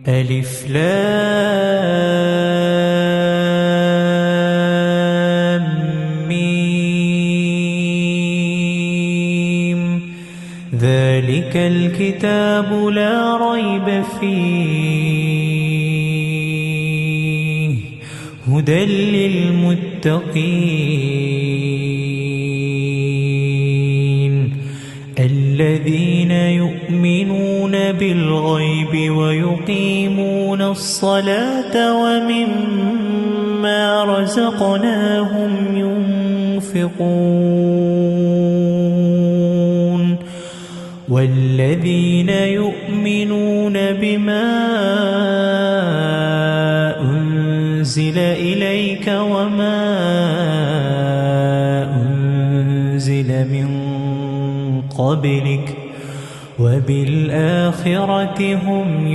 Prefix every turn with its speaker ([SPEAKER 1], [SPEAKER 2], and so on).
[SPEAKER 1] ألف لام ميم ذلك الكتاب لا ريب فيه هدى للمتقين الذين يؤمنون بالغيب ويقيمون الصلاة ومما رزقناهم ينفقون والذين يؤمنون بما أنزل إليك وما أنزل من قبلك وبالآخرة هم